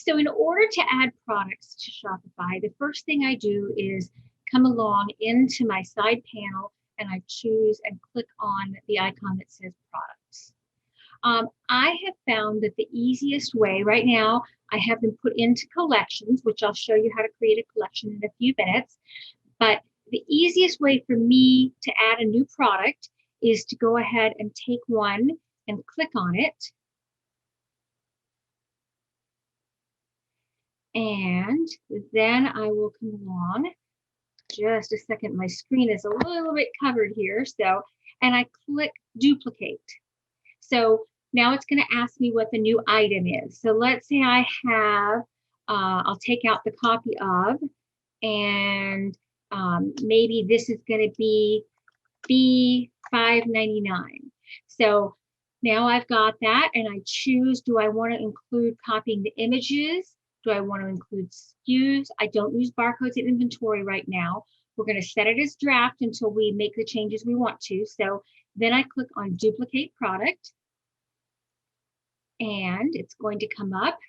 So in order to add products to Shopify, the first thing I do is come along into my side panel and I choose and click on the icon that says products. I have found that the easiest way right now, I have them put into collections, which I'll show you how to create a collection in a few minutes. But the easiest way for me to add a new product is to go ahead and take one and click on it. And then I will come along. Just a second, my screen is a little bit covered here. So, and I click duplicate. So now it's going to ask me what the new item is. So let's say I have, I'll take out the copy of, and maybe this is going to be B5.99. So now I've got that, and I choose, do I want to include copying the images? Do I want to include SKUs? I don't use barcodes in inventory right now. We're going to set it as draft until we make the changes we want to. So then I click on duplicate product, and it's going to come up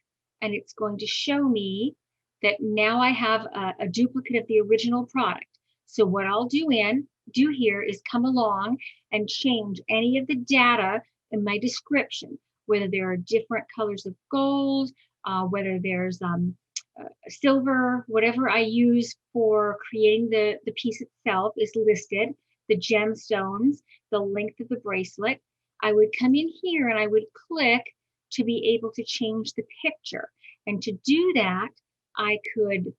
and it's going to show me that now I have a duplicate of the original product. So what I'll do here is come along and change any of the data in my description, whether there are different colors of gold, whether there's silver, whatever I use for creating the piece itself is listed, the gemstones, the length of the bracelet. I would come in here and I would click to be able to change the picture. And to do that, I could,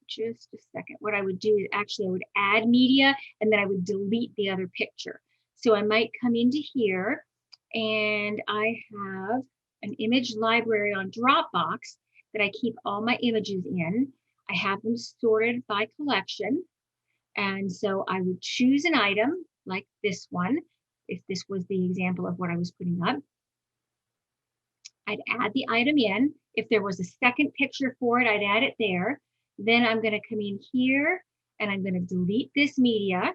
just a second, what I would do is actually I would add media and then I would delete the other picture. So I might come into here and I have an image library on Dropbox that I keep all my images in. I have them sorted by collection. And so I would choose an item like this one, if this was the example of what I was putting up. I'd add the item in. If there was a second picture for it, I'd add it there. Then I'm going to come in here and I'm going to delete this media.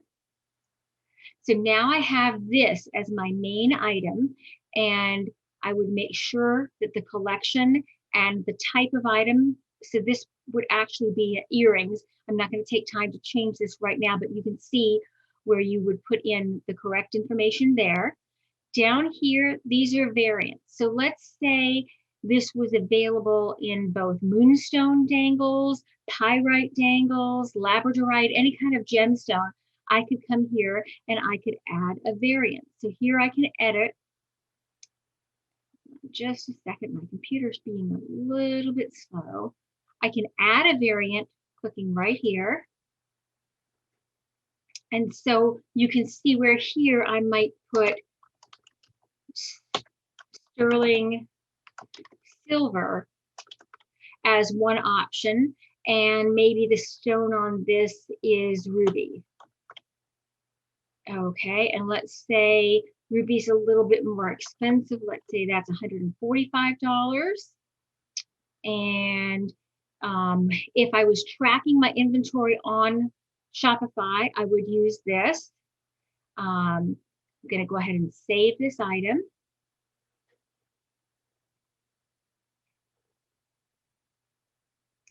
So now I have this as my main item, and I would make sure that the collection and the type of item, so this would actually be earrings. I'm not going to take time to change this right now, but you can see where you would put in the correct information there. Down here, these are variants. So let's say this was available in both moonstone dangles, pyrite dangles, labradorite, any kind of gemstone. I could come here and I could add a variant. So here I can edit. Just a second, my computer's being a little bit slow. I can add a variant clicking right here. And so you can see where here I might put sterling silver as one option, and maybe the stone on this is ruby. Okay, and let's say ruby's a little bit more expensive. Let's say that's $145. And if I was tracking my inventory on Shopify, I would use this. I'm going to go ahead and save this item.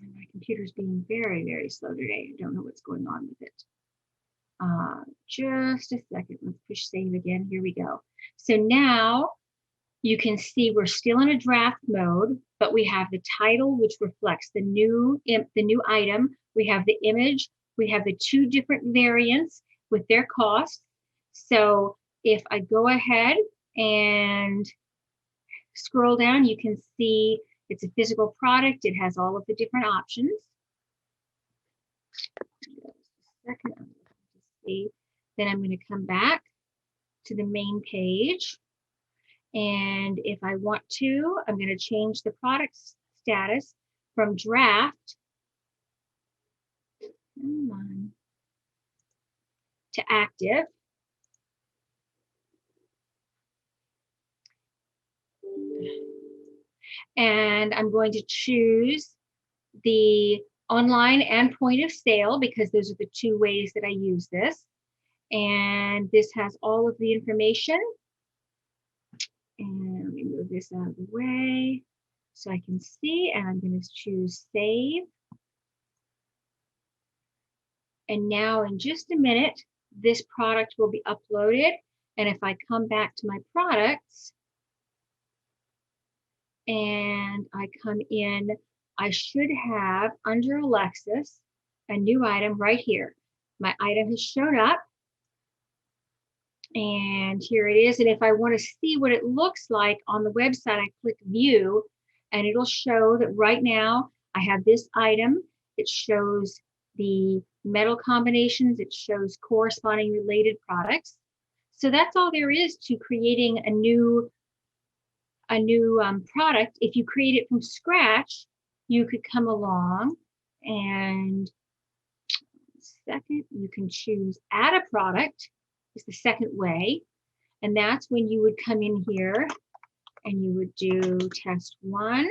And my computer's being very, very slow today. I don't know what's going on with it. Just a second. Let's push save again. Here we go. So now you can see we're still in a draft mode, but we have the title, which reflects the new item. We have the image. We have the two different variants with their costs. So if I go ahead and scroll down, you can see it's a physical product. It has all of the different options. Just a second, I'm going to see. Then I'm going to come back to the main page. And if I want to, I'm going to change the product status from draft to active. And I'm going to choose the online and point of sale because those are the two ways that I use this. And this has all of the information. And let me move this out of the way. So I can see, and I'm going to choose save. And now in just a minute, this product will be uploaded. And if I come back to my products and I come in, I should have under Alexis a new item right here. My item has shown up. And here it is. And if I want to see what it looks like on the website, I click view and it'll show that right now I have this item. It shows the metal combinations. It shows corresponding related products. So that's all there is to creating a new product. If you create it from scratch, you could come along and second, you can choose add a product is the second way. And that's when you would come in here and you would do test 1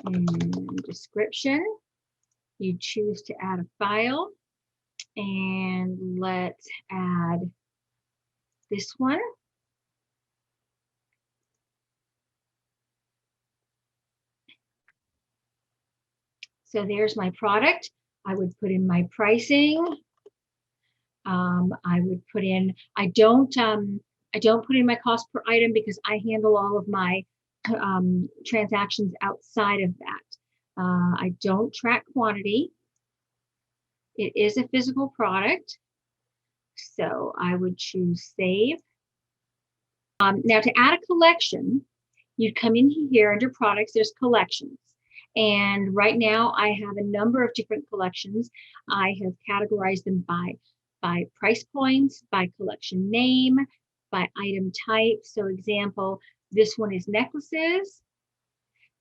and description. You choose to add a file and let's add this one. So there's my product. I would put in my pricing. I would put in, I don't put in my cost per item because I handle all of my transactions outside of that. I don't track quantity. It is a physical product. So I would choose save. Now to add a collection, you'd come in here under products, there's collections. And right now I have a number of different collections. I have categorized them by price points, by collection name, by item type. So example, this one is necklaces.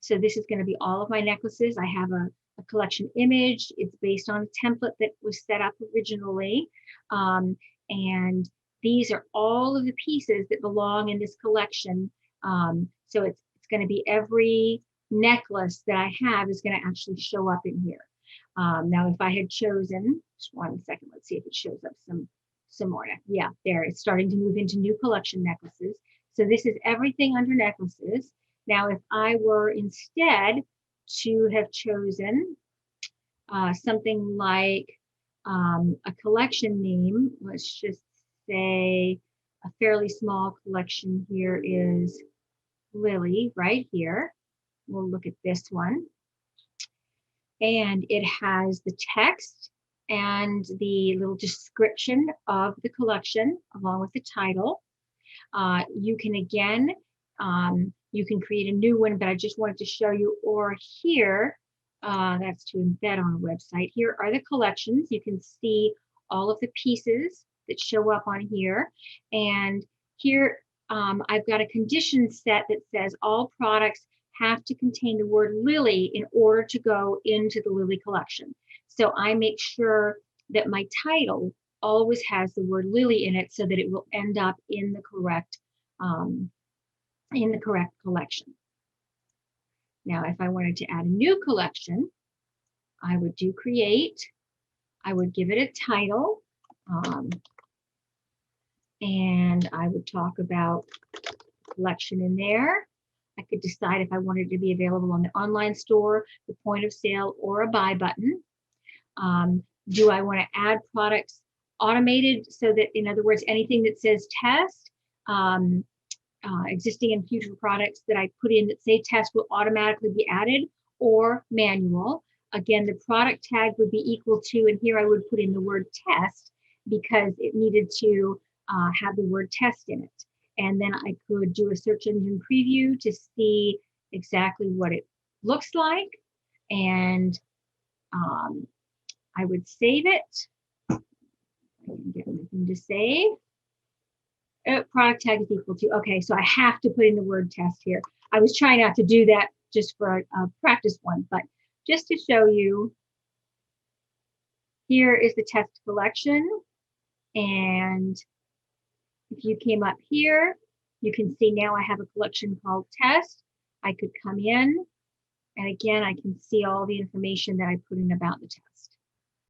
So this is going to be all of my necklaces. I have a collection image. It's based on a template that was set up originally. And these are all of the pieces that belong in this collection. So it's going to be every necklace that I have is going to actually show up in here. Now, if I had chosen, just 1 second, let's see if it shows up some more. Yeah, there, it's starting to move into new collection necklaces. So this is everything under necklaces. Now, if I were instead to have chosen something like a collection name, let's just say a fairly small collection here is Lily right here. We'll look at this one. And it has the text and the little description of the collection along with the title. You can again, you can create a new one, but I just wanted to show you, or here, that's to embed on a website. Here are the collections. You can see all of the pieces that show up on here. And here, I've got a condition set that says all products have to contain the word Lily in order to go into the Lily collection. So I make sure that my title always has the word Lily in it so that it will end up in the correct collection. Now, if I wanted to add a new collection, I would do create. I would give it a title, and I would talk about collection in there. I could decide if I wanted to be available on the online store, the point of sale, or a buy button. Do I want to add products automated so that, in other words, anything that says test, existing and future products that I put in that say test will automatically be added, or manual? Again, the product tag would be equal to, and here I would put in the word test because it needed to have the word test in it. And then I could do a search engine preview to see exactly what it looks like. And I would save it. I can get everything to save. Product tag is equal to, okay, so I have to put in the word test here. I was trying not to do that just for a practice one, but just to show you, here is the test collection. And if you came up here, you can see now I have a collection called test. I could come in, and again, I can see all the information that I put in about the test.